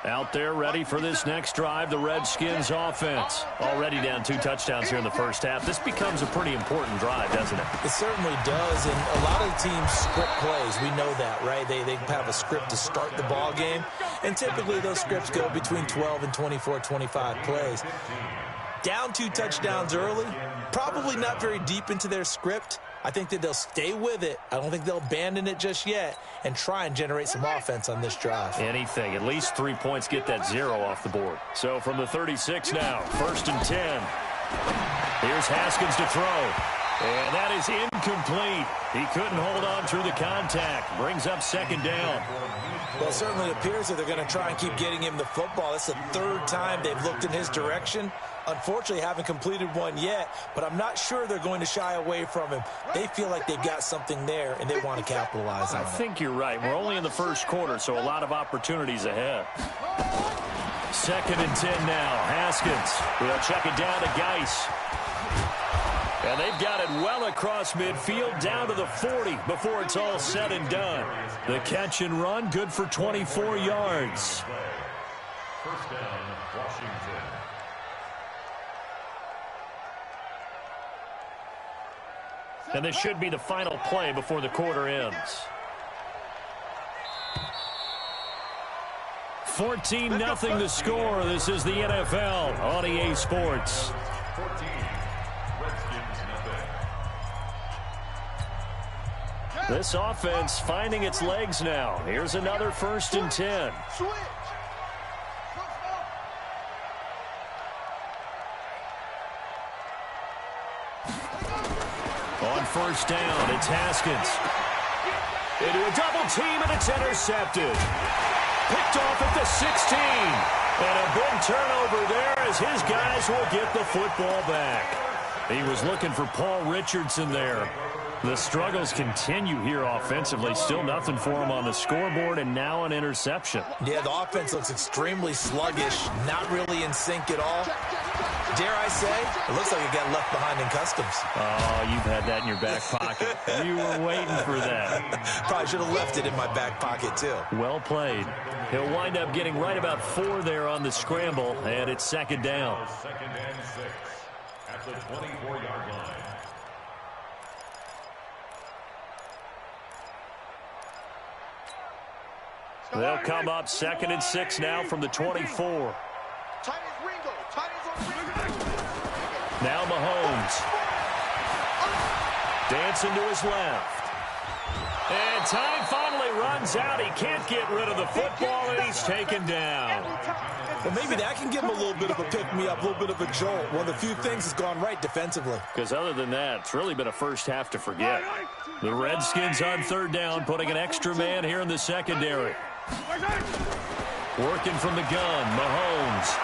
Out there ready for this next drive, the Redskins offense. Already down 2 touchdowns here in the first half. This becomes a pretty important drive, doesn't it? It certainly does, and a lot of the teams script plays. We know that, right? They have a script to start the ball game, and typically those scripts go between 12 and 24, 25 plays. Down 2 touchdowns early, probably not very deep into their script. I think that they'll stay with it. I don't think they'll abandon it just yet and try and generate some offense on this drive. Anything. At least 3 points, get that 0 off the board. So from the 36 now, 1st and 10. Here's Haskins to throw. And that is incomplete. He couldn't hold on through the contact. Brings up 2nd down. Well, it certainly appears that they're going to try and keep getting him the football. That's the 3rd time they've looked in his direction. Unfortunately, haven't completed one yet, but I'm not sure they're going to shy away from him. They feel like they've got something there, and they want to capitalize on it. I think you're right. We're only in the 1st quarter, so a lot of opportunities ahead. 2nd and 10 now. Haskins will check it down to Geis. And they've got it well across midfield, down to the 40 before it's all said and done. The catch and run, good for 24 yards. 1st down, Washington. And this should be the final play before the quarter ends. 14-0 the score. This is the NFL on EA Sports. 14, Redskins, nothing. This offense finding its legs now. Here's another 1st and 10. On 1st down, it's Haskins. Into a double team, and it's intercepted. Picked off at the 16. And a big turnover there as his guys will get the football back. He was looking for Paul Richardson there. The struggles continue here offensively. Still nothing for him on the scoreboard, and now an interception. Yeah, the offense looks extremely sluggish, not really in sync at all. Dare I say, it looks like it got left behind in customs. Oh, you've had that in your back pocket. You were waiting for that. Probably should have left it in my back pocket, too. Well played. He'll wind up getting right about 4 there on the scramble, and it's 2nd down. 2nd and 6 at the 24-yard line. They'll come up 2nd and 6 now from the 24. Now Mahomes. Dancing to his left. And time finally runs out. He can't get rid of the football, and he's taken down. Well, maybe that can give him a little bit of a pick-me-up, a little bit of a jolt. One of the few things that's gone right defensively. Because other than that, it's really been a first half to forget. The Redskins on 3rd down, putting an extra man here in the secondary. Working from the gun, Mahomes.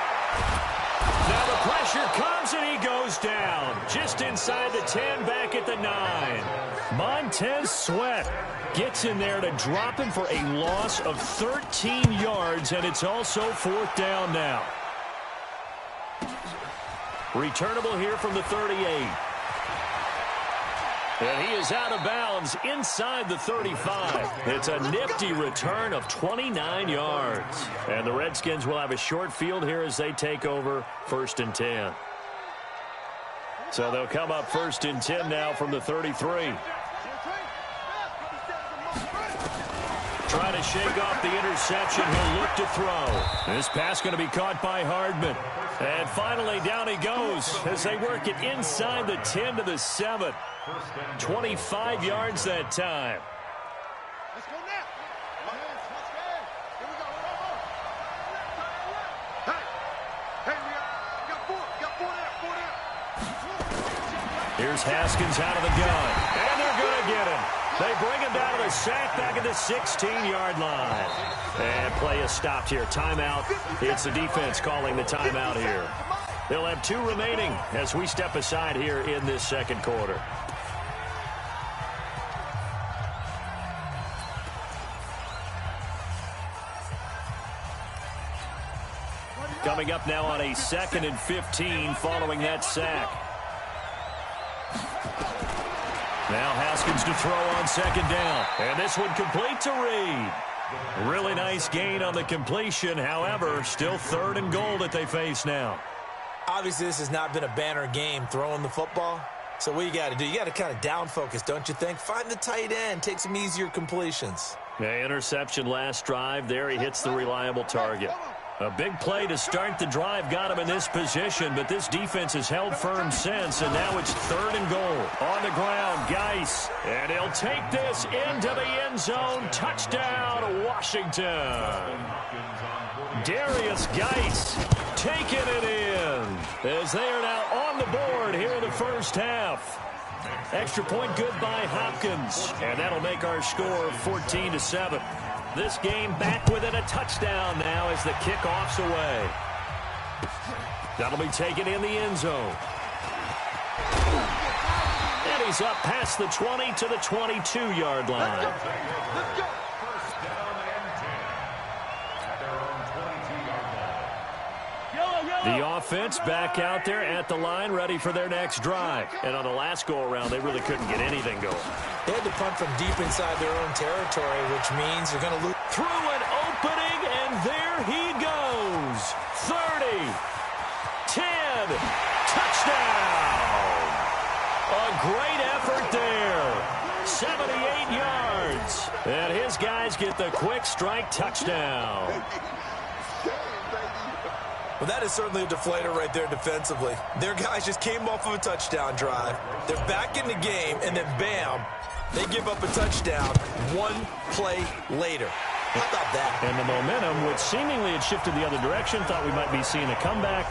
Now the pressure comes, and he goes down. Just inside the 10, back at the 9. Montez Sweat gets in there to drop him for a loss of 13 yards, and it's also 4th down now. Returnable here from the 38. And he is out of bounds inside the 35. It's a nifty return of 29 yards. And the Redskins will have a short field here as they take over 1st and 10. So they'll come up 1st and 10 now from the 33. Trying to shake off the interception. He'll look to throw. This pass going to be caught by Hardman. And finally down he goes as they work it inside the 10 to the 7. 25 yards that time. Let's go now. Hey, we got 4 now. Here's Haskins out of the gun. And they're going to get him. They bring him down to the sack back at the 16-yard line. And play is stopped here. Timeout. It's the defense calling the timeout here. They'll have 2 remaining as we step aside here in this 2nd quarter. Coming up now on a 2nd and 15 following that sack. Now Haskins to throw on 2nd down. And this one complete to Reed. Really nice gain on the completion. However, still 3rd and goal that they face now. Obviously, this has not been a banner game throwing the football. So what you got to do, you got to kind of down focus, don't you think? Find the tight end, take some easier completions. Yeah, interception last drive. There he hits the reliable target. A big play to start the drive got him in this position, but this defense has held firm since, and now it's 3rd and goal. On the ground, Geis, and he'll take this into the end zone. Touchdown, Washington. Darius Geis taking it in as they are now on the board here in the first half. Extra point good by Hopkins, and that'll make our score 14-7. This game back within a touchdown now as the kickoff's away. That'll be taken in the end zone. And he's up past the 20 to the 22-yard line. Let's go. First down and 10 at their own 22-yard line. The offense back out there at the line, ready for their next drive. And on the last go-around, they really couldn't get anything going. They had to punt from deep inside their own territory, which means they're going to lose. Through an opening, and there he goes. 30, 10, touchdown. A great effort there. 78 yards. And his guys get the quick strike touchdown. Well, that is certainly a deflator right there defensively. Their guys just came off of a touchdown drive. They're back in the game, and then bam, they give up a touchdown 1 play later. How about that? And the momentum, which seemingly had shifted the other direction, thought we might be seeing a comeback.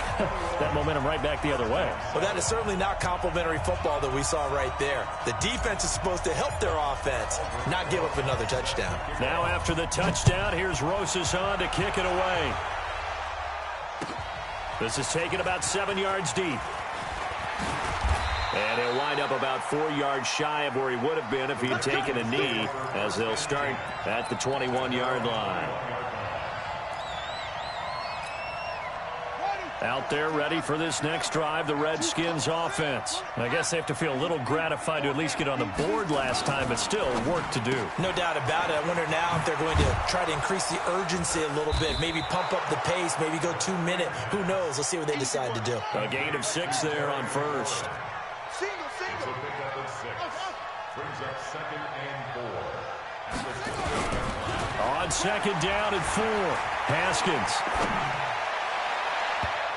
That momentum right back the other way. Well, that is certainly not complimentary football that we saw right there. The defense is supposed to help their offense, not give up another touchdown. Now after the touchdown, here's Rosas on to kick it away. This is taken about 7 yards deep. And he'll wind up about 4 yards shy of where he would have been if he had taken a knee, as they'll start at the 21-yard line. Out there ready for this next drive, the Redskins offense. I guess they have to feel a little gratified to at least get on the board last time, but still work to do. No doubt about it. I wonder now if they're going to try to increase the urgency a little bit, maybe pump up the pace, maybe go 2-minute. Who knows? Let's see what they decide to do. A gain of 6 there on first. Single. Pick up at 6. Brings up 2nd and 4. On 2nd down and 4, Haskins.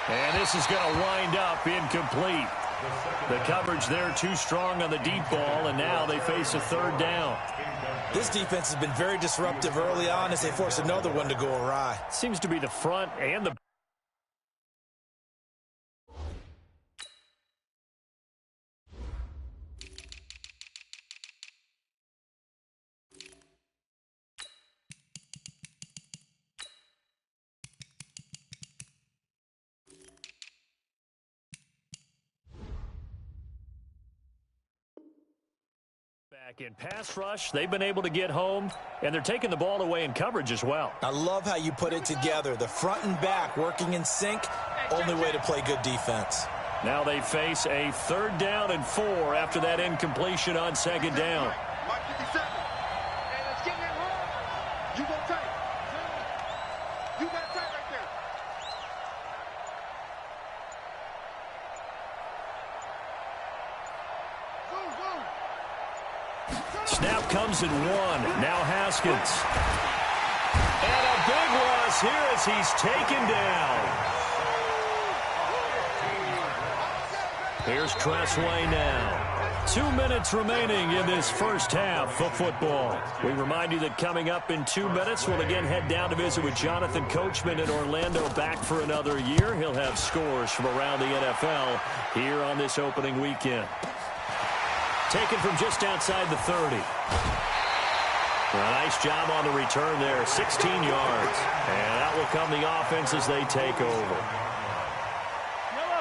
And this is going to wind up incomplete. The coverage there too strong on the deep ball, and now they face a 3rd down. This defense has been very disruptive early on as they force another one to go awry. Seems to be the front and the... Back in pass rush, they've been able to get home, and they're taking the ball away in coverage as well. I love how you put it together. The front and back working in sync, only way to play good defense. Now they face a 3rd down and 4 after that incompletion on 2nd down. Mike 57. Hey, let's get that home. You go tight. You got tight right there. Snap comes in 1. Now Haskins. And a big loss here as he's taken down. Here's Tressway now. 2 minutes remaining in this first half of football. We remind you that coming up in 2 minutes, we'll again head down to visit with Jonathan Coachman in Orlando, back for another year. He'll have scores from around the NFL here on this opening weekend. Taken from just outside the 30. A nice job on the return there, 16 yards. And out will come the offense as they take over.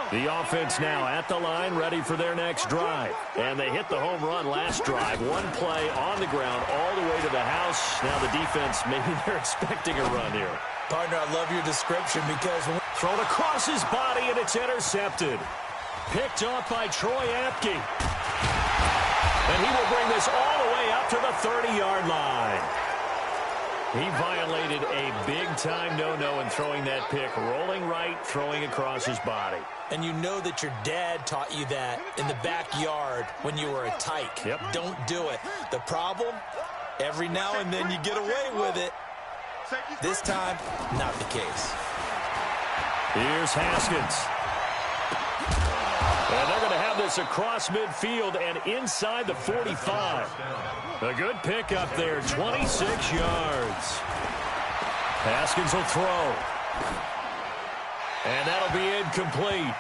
The offense now at the line, ready for their next drive. And they hit the home run last drive. 1 play on the ground all the way to the house. Now the defense, maybe they're expecting a run here. Partner, I love your description because... Thrown across his body, and it's intercepted. Picked off by Troy Apke. And he will bring this all the way up to the 30-yard line. He violated a big-time no-no in throwing that pick, rolling right, throwing across his body. And you know that your dad taught you that in the backyard when you were a tyke. Yep. Don't do it. The problem, every now and then you get away with it. This time, not the case. Here's Haskins. And they're going to have this across midfield and inside the 45. A good pick up there, 26 yards. Haskins will throw. And that'll be incomplete.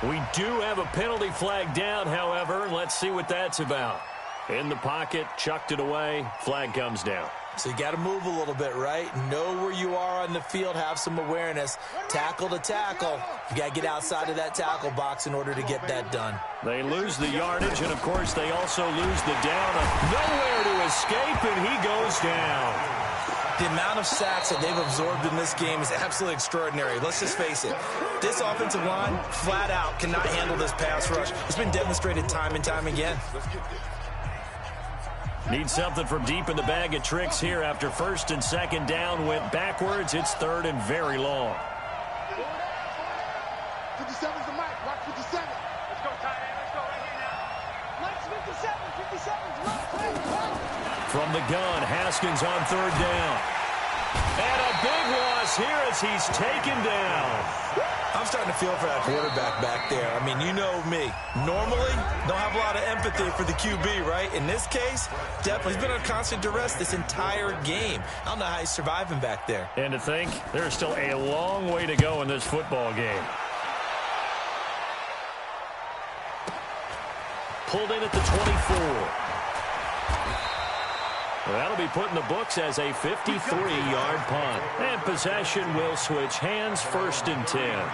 We do have a penalty flag down, however. Let's see what that's about. In the pocket, chucked it away, flag comes down. So you got to move a little bit, right? Know where you are on the field, have some awareness. Tackle to tackle. You got to get outside of that tackle box in order to get that done. They lose the yardage, and, of course, they also lose the down. Nowhere to escape, and he goes down. The amount of sacks that they've absorbed in this game is absolutely extraordinary. Let's just face it. This offensive line, flat out, cannot handle this pass rush. It's been demonstrated time and time again. Need something from deep in the bag of tricks here after first and second down went backwards. It's third and very long. 57's the mic. Watch 57. Let's go, tight end. Let's go right here now. Mike's 57. 57's right. From the gun, Haskins on third down. And a big loss here as he's taken down. I'm starting to feel for that quarterback back there. I mean, you know me. Normally, don't have a lot of empathy for the QB, right? In this case, definitely. He's been on constant duress this entire game. I don't know how he's surviving back there. And to think, there's still a long way to go in this football game. Pulled in at the 24. Well, that'll be put in the books as a 53-yard punt. And possession will switch hands, first and 10.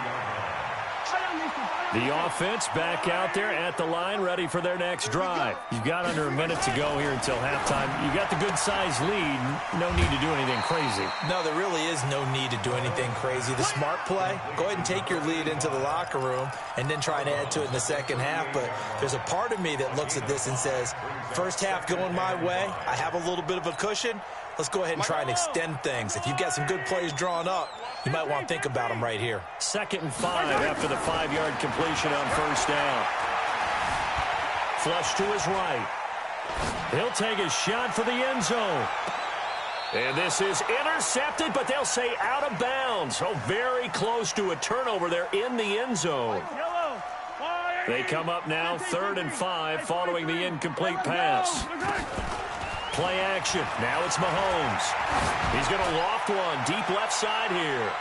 The offense back out there at the line, ready for their next drive. You've got under a minute to go here until halftime. You've got the good-sized lead. No need to do anything crazy. No, there really is no need to do anything crazy. The smart play, go ahead and take your lead into the locker room and then try and add to it in the second half. But there's a part of me that looks at this and says, first half going my way, I have a little bit of a cushion. Let's go ahead and try and extend things. If you've got some good plays drawn up, you might want to think about them right here. 2nd and 5 after the 5-yard completion on first down. Flush to his right. He'll take a shot for the end zone. And this is intercepted, but they'll say out of bounds. Oh, very close to a turnover there in the end zone. They come up now 3rd and 5 following the incomplete pass. Play action. Now it's Mahomes. He's going to loft one deep left side here.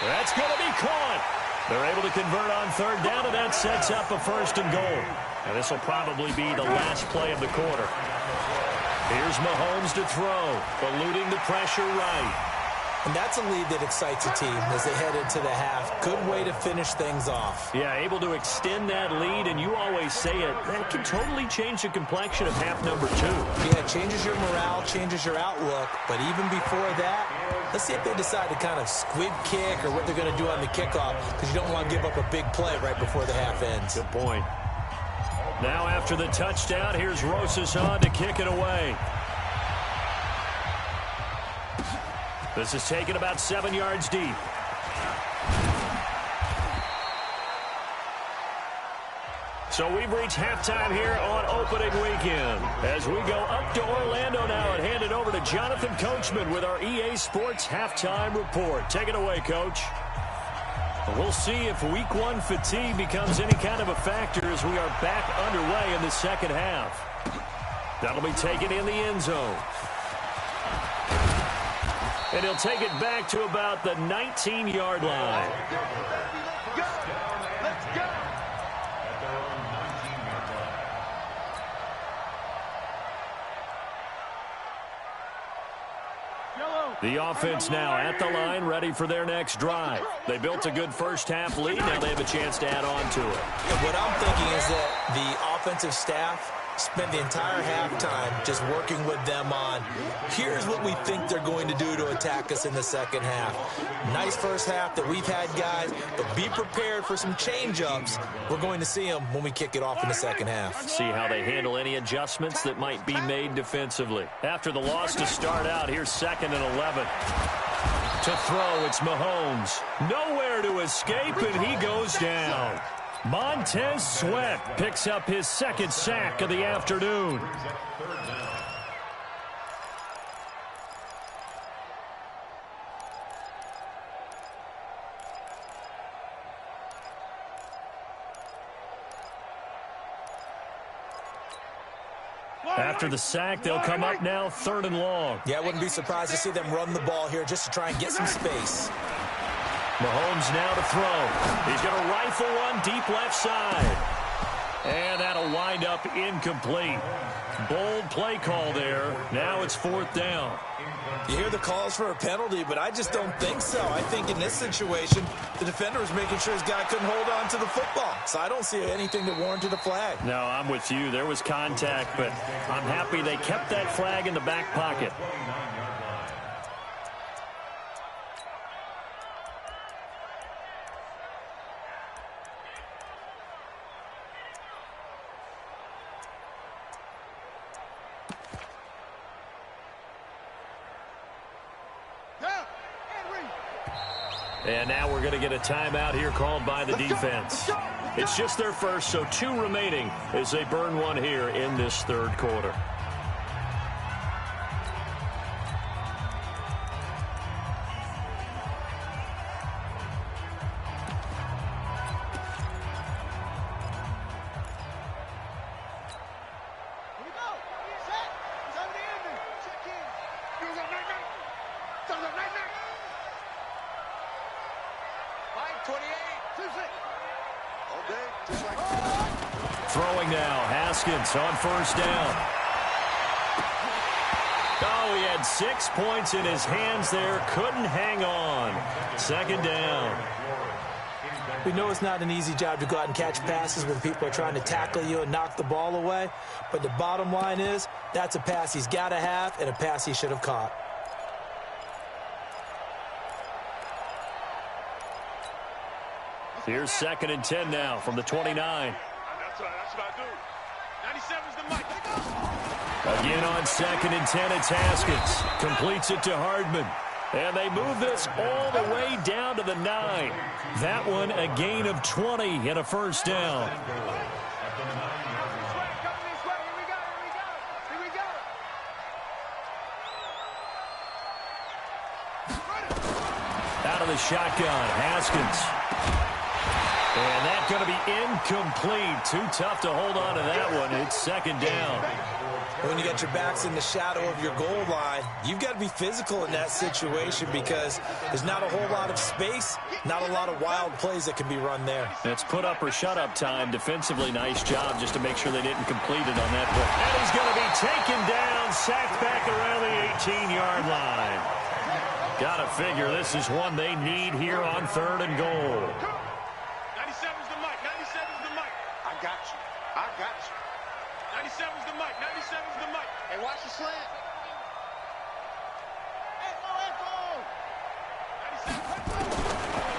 That's going to be caught. They're able to convert on 3rd down, and that sets up a 1st and goal. And this will probably be the last play of the quarter. Here's Mahomes to throw, eluding the pressure right. And that's a lead that excites a team as they head into the half. Good way to finish things off. Yeah, able to extend that lead, and you always say it, that can totally change the complexion of half number 2. Yeah, it changes your morale, changes your outlook. But even before that, let's see if they decide to kind of squib kick or what they're going to do on the kickoff, because you don't want to give up a big play right before the half ends. Good point. Now after the touchdown, here's Rosas on to kick it away. This is taken about 7 yards deep. So we've reached halftime here on opening weekend. As we go up to Orlando now and hand it over to Jonathan Coachman with our EA Sports Halftime Report. Take it away, Coach. We'll see if Week 1 fatigue becomes any kind of a factor as we are back underway in the second half. That'll be taken in the end zone. And he'll take it back to about the 19-yard line. Let's go. The offense now at the line, ready for their next drive. They built a good first half lead. Now they have a chance to add on to it. What I'm thinking is that the offensive staff spent the entire halftime just working with them on, here's what we think they're going to do to attack us in the second half. Nice first half that we've had, guys, but be prepared for some change-ups. We're going to see them when we kick it off in the second half. See how they handle any adjustments that might be made defensively. After the loss to start out, here's 2nd and 11. To throw, it's Mahomes. Nowhere to escape, and he goes down. Montez Sweat picks up his 2nd sack of the afternoon. After the sack, they'll come up now 3rd and long. Yeah, I wouldn't be surprised to see them run the ball here just to try and get some space. Mahomes now to throw. He's going to rifle one deep left side. And that'll wind up incomplete. Bold play call there. Now it's 4th down. You hear the calls for a penalty, but I just don't think so. I think in this situation, the defender was making sure his guy couldn't hold on to the football. So I don't see anything that warranted a flag. No, I'm with you. There was contact, but I'm happy they kept that flag in the back pocket. And now we're going to get a timeout here called by the defense. It's just their first, so 2 remaining as they burn one here in this 3rd quarter. Throwing now, Haskins on 1st down. Oh, he had 6 points in his hands there. Couldn't hang on. 2nd down. We know it's not an easy job to go out and catch passes when people are trying to tackle you and knock the ball away. But the bottom line is, that's a pass he's got to have and a pass he should have caught. Here's 2nd and 10 now from the 29. That's what I do. 97's the mic. Again on 2nd and 10, it's Haskins. Completes it to Hardman. And they move this all the way down to the 9. That one a gain of 20 and a 1st down. Out of the shotgun, Haskins. And that's going to be incomplete. Too tough to hold on to that one. It's 2nd down. When you got your backs in the shadow of your goal line, you've got to be physical in that situation because there's not a whole lot of space, not a lot of wild plays that can be run there. It's put up or shut up time. Defensively, nice job just to make sure they didn't complete it on that play. And he's going to be taken down, sacked back around the 18-yard line. Got to figure this is one they need here on 3rd and goal. 97's the mic. 97's the mic. I got you. 97's the mic. 97's the mic. Hey, watch the slant.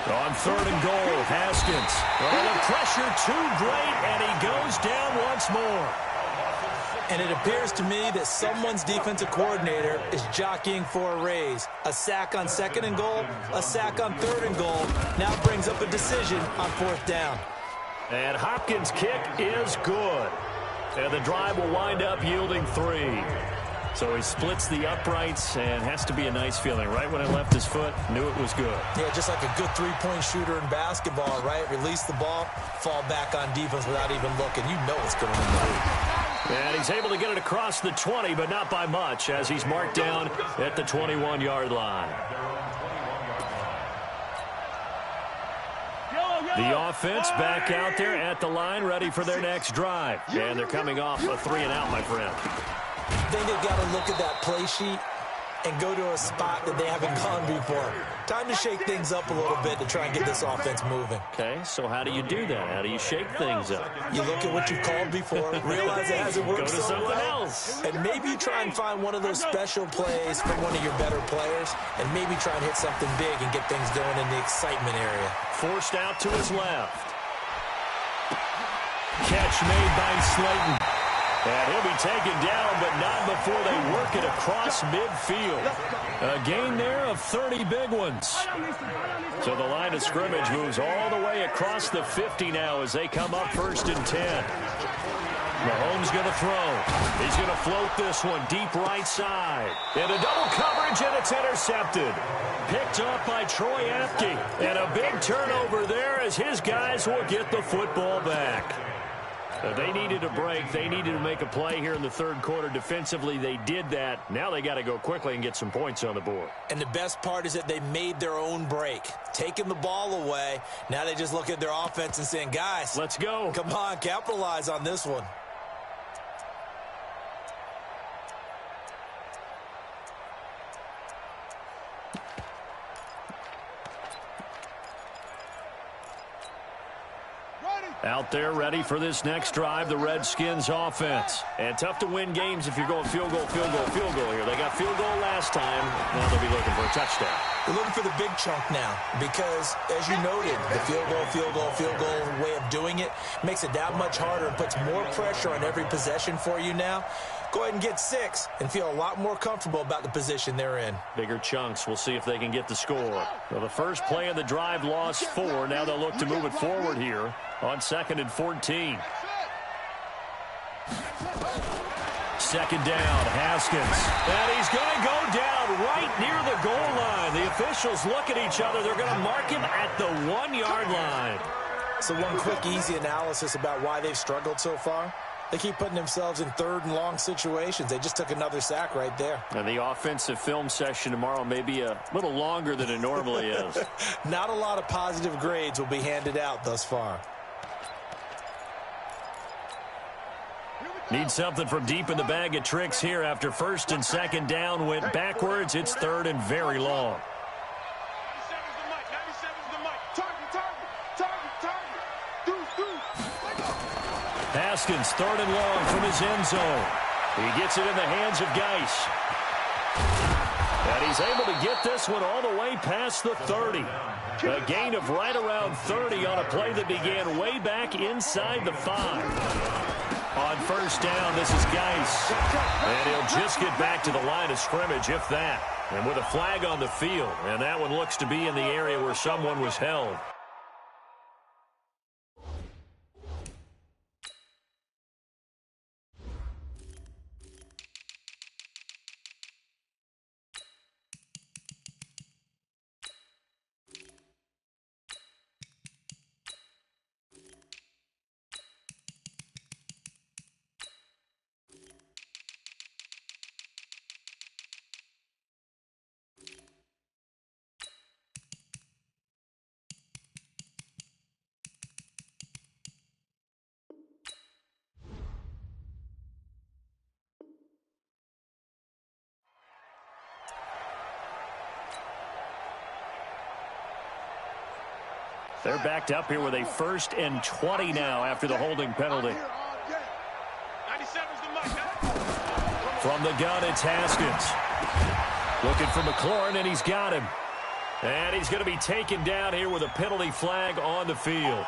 On 3rd and goal, Haskins. Well, the pressure too great, and he goes down once more. And it appears to me that someone's defensive coordinator is jockeying for a raise. A sack on 2nd and goal, a sack on 3rd and goal. Now brings up a decision on 4th down. And Hopkins' kick is good. And the drive will wind up yielding 3. So he splits the uprights and has to be a nice feeling. Right when it left his foot, knew it was good. Yeah, just like a good three-point shooter in basketball, right? Release the ball, fall back on defense without even looking. You know it's going to win. And he's able to get it across the 20, but not by much, as he's marked down at the 21-yard line. The offense back out there at the line, ready for their next drive. And they're coming off a 3-and-out, my friend. I think they've got to look at that play sheet and go to a spot that they haven't gone before. Time to shake things up a little bit to try and get this offense moving. Okay, so how do you do that? How do you shake things up? You look at what you've called before, realize it hasn't worked Go to so something well, else. and maybe you try and find one of those special plays from one of your better players, and maybe try and hit something big and get things going in the excitement area. Forced out to his left. Catch made by Slayton. And he'll be taken down, but not before they work it across midfield. A gain there of 30 big ones. So the line of scrimmage moves all the way across the 50 now as they come up 1st and 10. Mahomes going to throw. He's going to float this one deep right side. Into double coverage, and it's intercepted. Picked up by Troy Apke. And a big turnover there as his guys will get the football back. They needed a break. They needed to make a play here in the 3rd quarter. Defensively, they did that. Now they got to go quickly and get some points on the board. And the best part is that they made their own break. Taking the ball away. Now they just look at their offense and saying, guys, let's go. Come on, capitalize on this one. Out there ready for this next drive, the Redskins offense. And tough to win games if you're going field goal, field goal, field goal here. They got field goal last time. Now they'll be looking for a touchdown. They're looking for the big chunk now because, as you noted, the field goal, field goal, field goal way of doing it makes it that much harder and puts more pressure on every possession for you now. Go ahead and get 6 and feel a lot more comfortable about the position they're in. Bigger chunks. We'll see if they can get the score. Well, the first play of the drive lost 4. Now they'll look to move it forward here on 2nd and 14. 2nd down, Haskins. And he's going to go down right near the goal line. The officials look at each other. They're going to mark him at the 1-yard line. So one quick, easy analysis about why they've struggled so far. They keep putting themselves in 3rd and long situations. They just took another sack right there. And the offensive film session tomorrow may be a little longer than it normally is. Not a lot of positive grades will be handed out thus far. Need something from deep in the bag of tricks here after 1st and 2nd down went backwards. It's 3rd and very long. 97's the mic. 97's the mic. Target. Haskins, 3rd and long from his end zone. He gets it in the hands of Geis. And he's able to get this one all the way past the 30. A gain of right around 30 on a play that began way back inside the 5. On 1st down, this is Geis. And he'll just get back to the line of scrimmage, if that. And with a flag on the field. And that one looks to be in the area where someone was held. They're backed up here with a 1st and 20 now after the holding penalty. 97's the mic. From the gun, it's Haskins. Looking for McLaurin, and he's got him. And he's going to be taken down here with a penalty flag on the field.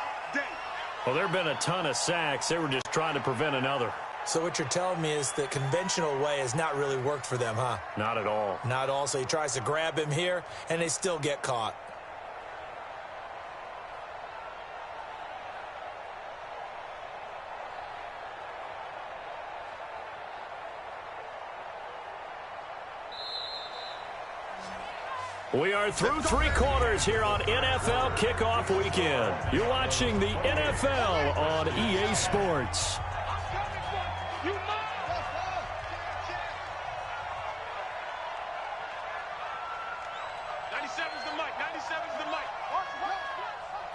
Well, there have been a ton of sacks. They were just trying to prevent another. So what you're telling me is the conventional way has not really worked for them, huh? Not at all. Not at all. So he tries to grab him here, and they still get caught. We are through 3 quarters here on NFL Kickoff Weekend. You're watching the NFL on EA Sports. 97's the mic. 97's the mic. Watch the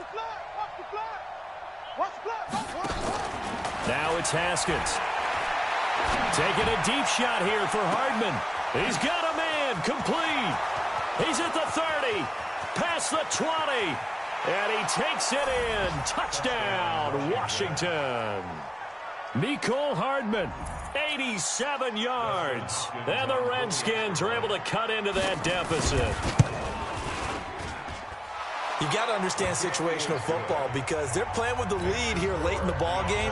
flag. Watch the flag. Watch the flag. Now it's Haskins. Taking a deep shot here for Hardman. He's got a man. again, complete. He's at the 30, past the 20, and he takes it in. Touchdown, Washington. Mecole Hardman, 87 yards. And the Redskins are able to cut into that deficit. You've got to understand situational football because they're playing with the lead here late in the ball game.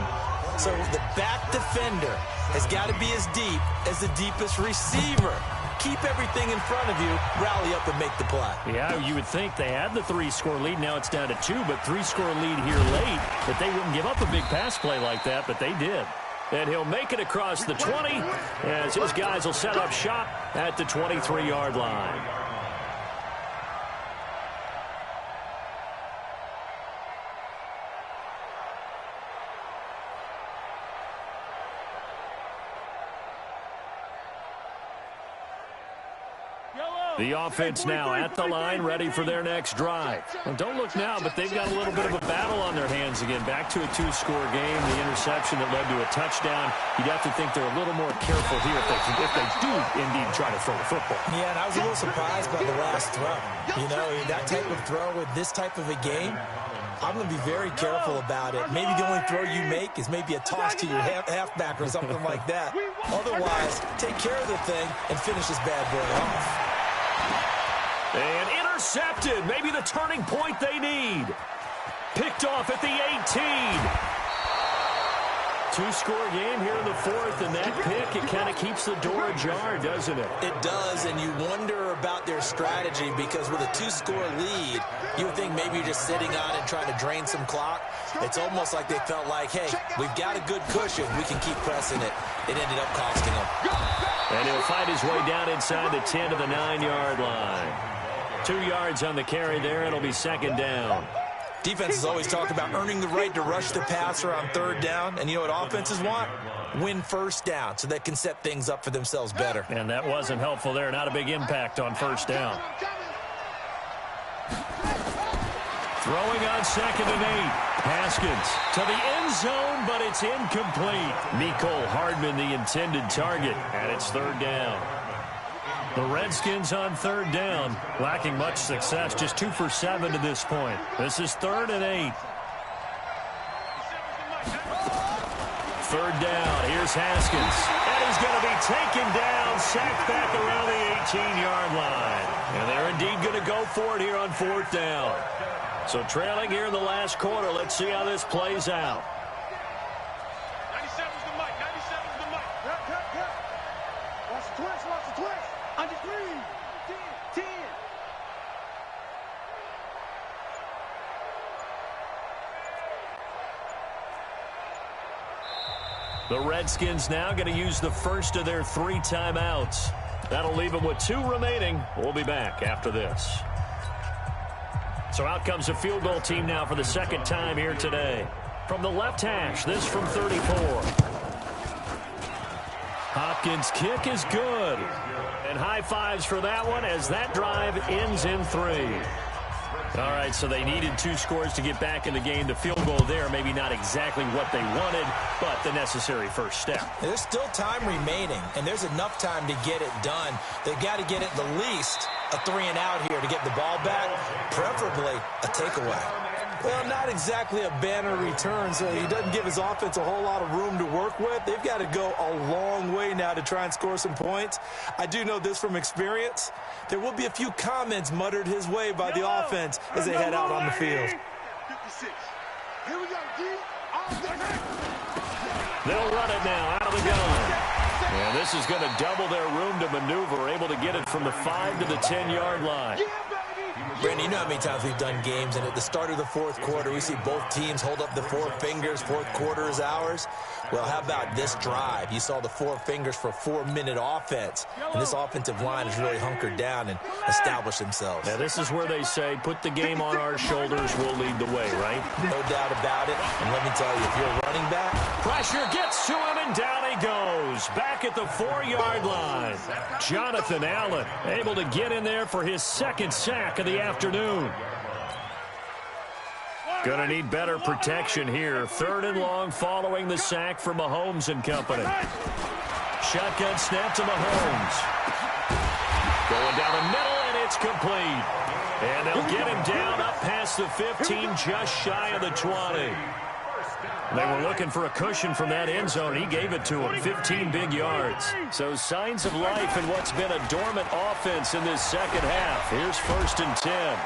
So the back defender has got to be as deep as the deepest receiver. Keep everything in front of you, rally up and make the play. Yeah, you would think they had the 3-score lead. Now it's down to 2, but 3-score lead here late. That they wouldn't give up a big pass play like that, but they did. And he'll make it across the 20 as his guys will set up shop at the 23-yard line. The offense now at the line, ready for their next drive. Well, don't look now, but they've got a little bit of a battle on their hands again. Back to a 2-score game, the interception that led to a touchdown. You'd have to think they're a little more careful here if they do indeed try to throw the football. Yeah, and I was a little surprised by the last throw. You know, that type of throw with this type of a game, I'm going to be very careful about it. Maybe the only throw you make is maybe a toss to your halfback or something like that. Otherwise, take care of the thing and finish this bad boy off. And intercepted. Maybe the turning point they need. Picked off at the 18. 2-score game here in the 4th, and that pick, it kind of keeps the door ajar, doesn't it? It does, and you wonder about their strategy because with a 2-score lead, you would think maybe you're just sitting on it trying to drain some clock. It's almost like they felt like, hey, we've got a good cushion. We can keep pressing it. It ended up costing them. And he'll fight his way down inside the 10 to the 9-yard line. 2 yards on the carry there. It'll be 2nd down. Defenses always talk about earning the right to rush the passer on 3rd down. And you know what offenses want? Win 1st down so they can set things up for themselves better. And that wasn't helpful there. Not a big impact on 1st down. Throwing on 2nd and 8. Haskins to the end zone, but it's incomplete. Mecole Hardman, the intended target, and it's 3rd down. The Redskins on 3rd down, lacking much success, just 2 for 7 to this point. This is 3rd and 8. 3rd down, here's Haskins. And he's going to be taken down, sacked back around the 18-yard line. And they're indeed going to go for it here on 4th down. So trailing here in the last quarter, let's see how this plays out. 97's the mic, 97's the mic. Watch the twist, watch the twist. Under 3, 10. The Redskins now going to use the first of their 3 timeouts. That'll leave them with 2 remaining. We'll be back after this. So out comes the field goal team now for the 2nd time here today. From the left hash, this from 34. Hopkins' kick is good. And high fives for that one as that drive ends in 3. All right, so they needed 2 scores to get back in the game. The field goal there, maybe not exactly what they wanted, but the necessary first step. There's still time remaining, and there's enough time to get it done. They've got to get at the least a 3-and-out here to get the ball back, preferably a takeaway. Well, not exactly a banner return, so he doesn't give his offense a whole lot of room to work with. They've got to go a long way now to try and score some points. I do know this from experience. There will be a few comments muttered his way by the offense as they head out on the field. 56. Here we go, D. They'll run it now out of the gun. And this is going to double their room to maneuver, able to get it from the 5 to the 10-yard line. Brandon, you know how many times we've done games, and at the start of the 4th quarter, we see both teams hold up the 4 fingers, 4th quarter is ours. Well, how about this drive? You saw the 4 fingers for a 4-minute offense, and this offensive line has really hunkered down and established themselves. Now, this is where they say, put the game on our shoulders, we'll lead the way, right? No doubt about it, and let me tell you, if you're a running back, pressure gets to him, and down he goes. Back at the 4-yard line. Jonathan Allen able to get in there for his 2nd sack of the afternoon. Gonna need better protection here. 3rd and long following the sack from Mahomes and company. Shotgun snap to Mahomes. Going down the middle, and it's complete. And they'll get him down up past the 15, just shy of the 20. They were looking for a cushion from that end zone. He gave it to him, 15 big yards. So signs of life in what's been a dormant offense in this second half. Here's 1st and 10.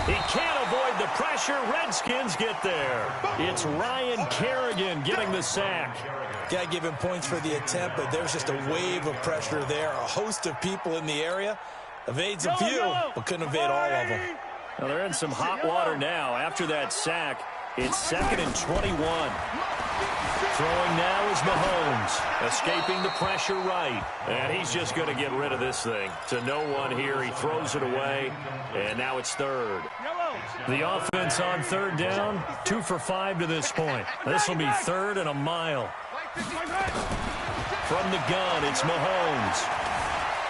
He can't avoid the pressure. Redskins get there. It's Ryan Kerrigan getting the sack. Got to give him points for the attempt, but there's just a wave of pressure there. A host of people in the area. Evades a few, but couldn't evade all of them. Well, they're in some hot water now. After that sack, it's 2nd and 21. Throwing now is Mahomes, escaping the pressure right. And he's just going to get rid of this thing. To no one here, he throws it away, and now it's 3rd. The offense on 3rd down, 2 for 5 to this point. This will be 3rd and a mile. From the gun, it's Mahomes.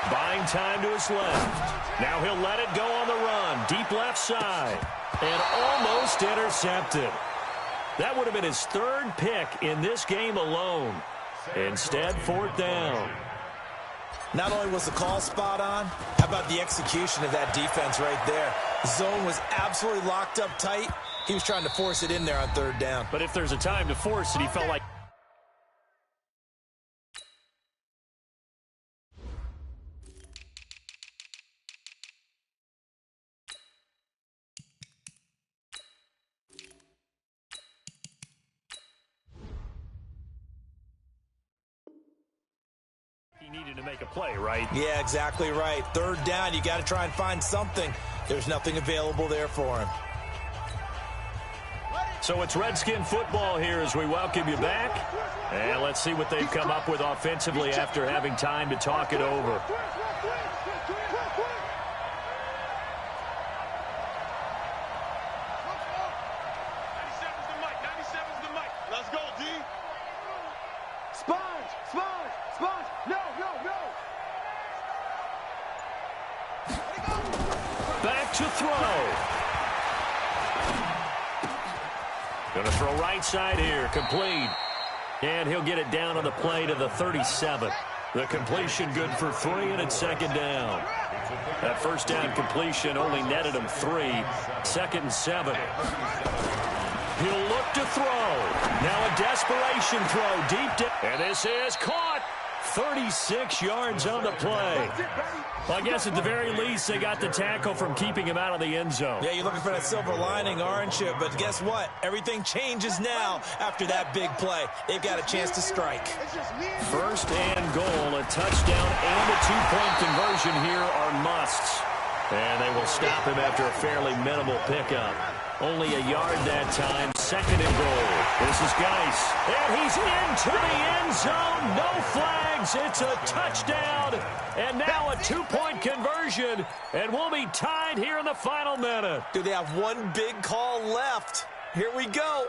Buying time to his left. Now he'll let it go on the run. Deep left side. And almost intercepted. That would have been his 3rd pick in this game alone. Instead, 4th down. Not only was the call spot on, how about the execution of that defense right there? The zone was absolutely locked up tight. He was trying to force it in there on 3rd down. But if there's a time to force it, he felt like... needed to make a play, right? Yeah, exactly right. 3rd down, you got to try and find something. There's nothing available there for him. So it's Redskin football here as we welcome you back. And let's see what they've come up with offensively after having time to talk it over. Back to throw. Going to throw right side here. Complete. And he'll get it down on the play to the 37. The completion good for 3, and it's 2nd down. That 1st down completion only netted him 3. 2nd and 7. He'll look to throw. Now a desperation throw deep down. And this is caught. 36 yards on the play. Well, I guess at the very least, they got the tackle from keeping him out of the end zone. Yeah, you're looking for that silver lining, aren't you? But guess what? Everything changes now after that big play. They've got a chance to strike. 1st and goal, a touchdown and a 2-point conversion here are musts. And they will stop him after a fairly minimal pickup. Only a yard that time, 2nd and goal. This is Geis. And he's into the end zone. No flags. It's a touchdown. And now a 2-point conversion. And we'll be tied here in the final minute. Do they have one big call left? Here we go.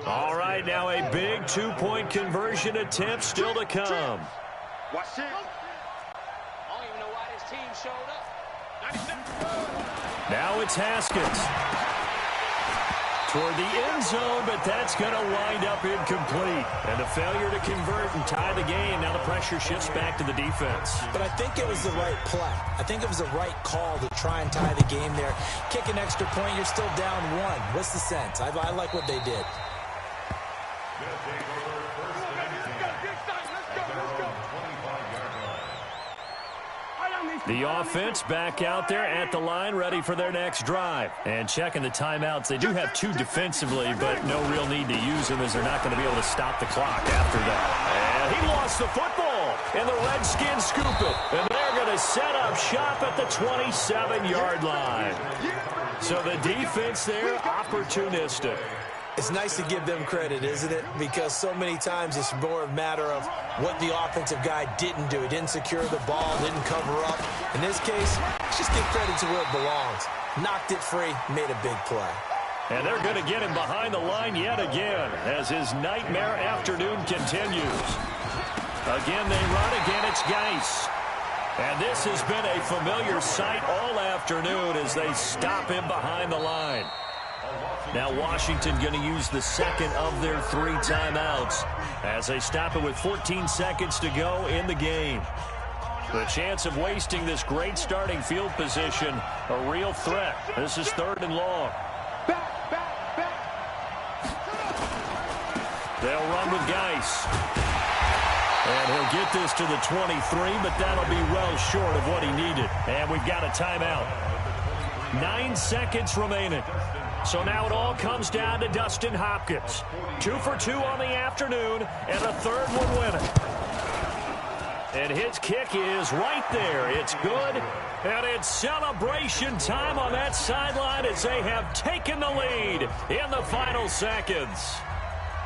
All right, now a big 2-point conversion attempt still to come. Watch it. I don't even know why this team showed up. Now it's Haskins. Toward the end zone, but that's going to wind up incomplete. And a failure to convert and tie the game. Now the pressure shifts back to the defense. But I think it was the right play. I think it was the right call to try and tie the game there. Kick an extra point, you're still down 1. What's the sense? I like what they did. The offense back out there at the line, ready for their next drive. And checking the timeouts. They do have 2 defensively, but no real need to use them as they're not going to be able to stop the clock after that. And he lost the football, and the Redskins scoop it. And they're going to set up shop at the 27-yard line. So the defense there, opportunistic. It's nice to give them credit, isn't it? Because so many times it's more a matter of what the offensive guy didn't do. He didn't secure the ball, didn't cover up. In this case, just give credit to where it belongs. Knocked it free, made a big play. And they're going to get him behind the line yet again as his nightmare afternoon continues. Again, they run. Again, it's Geis. And this has been a familiar sight all afternoon as they stop him behind the line. Now Washington going to use the 2nd of their 3 timeouts as they stop it with 14 seconds to go in the game. The chance of wasting this great starting field position, a real threat. This is 3rd and long. Back, back, back. They'll run with Geis. And he'll get this to the 23, but that'll be well short of what he needed. And we've got a timeout. 9 seconds remaining. So now it all comes down to Dustin Hopkins. 2 for 2 on the afternoon, and a 3rd one winning. And his kick is right there. It's good. And it's celebration time on that sideline as they have taken the lead in the final seconds.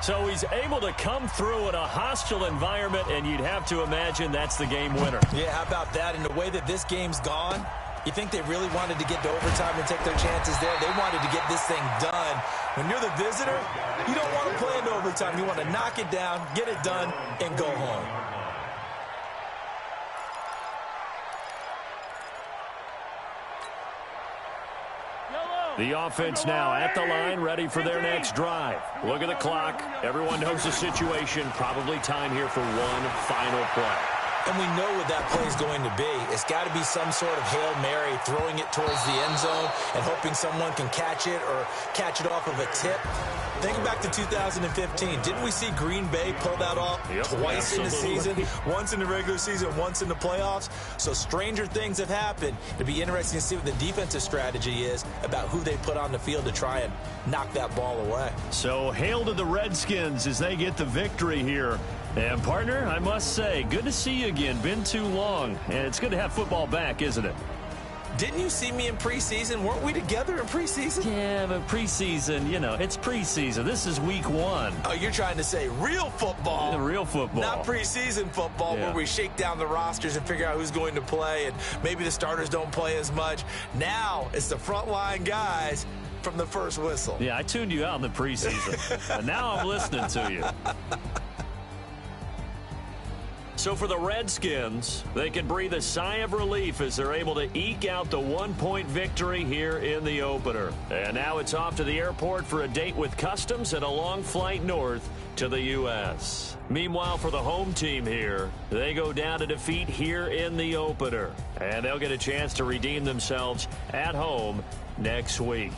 So he's able to come through in a hostile environment, and you'd have to imagine that's the game winner. Yeah, how about that? And the way that this game's gone, you think they really wanted to get to overtime and take their chances there? They wanted to get this thing done. When you're the visitor, you don't want to play into overtime. You want to knock it down, get it done, and go home. The offense now at the line, ready for their next drive. Look at the clock. Everyone knows the situation. Probably time here for one final play. And we know what that play is going to be. It's got to be some sort of Hail Mary, throwing it towards the end zone and hoping someone can catch it or catch it off of a tip. Think back to 2015. Didn't we see Green Bay pull that off twice in the season? Once in the regular season, once in the playoffs. So stranger things have happened. It'll be interesting to see what the defensive strategy is about who they put on the field to try and knock that ball away. So hail to the Redskins as they get the victory here. And, partner, I must say, good to see you again. Been too long. And it's good to have football back, isn't it? Didn't you see me in preseason? Weren't we together in preseason? Yeah, but preseason, you know, it's preseason. This is week 1. Oh, you're trying to say real football. Yeah, real football. Not preseason football where we shake down the rosters and figure out who's going to play, and maybe the starters don't play as much. Now it's the frontline guys from the first whistle. Yeah, I tuned you out in the preseason. And now I'm listening to you. So for the Redskins, they can breathe a sigh of relief as they're able to eke out the 1-point victory here in the opener. And now it's off to the airport for a date with customs and a long flight north to the U.S. Meanwhile, for the home team here, they go down to defeat here in the opener. And they'll get a chance to redeem themselves at home next week.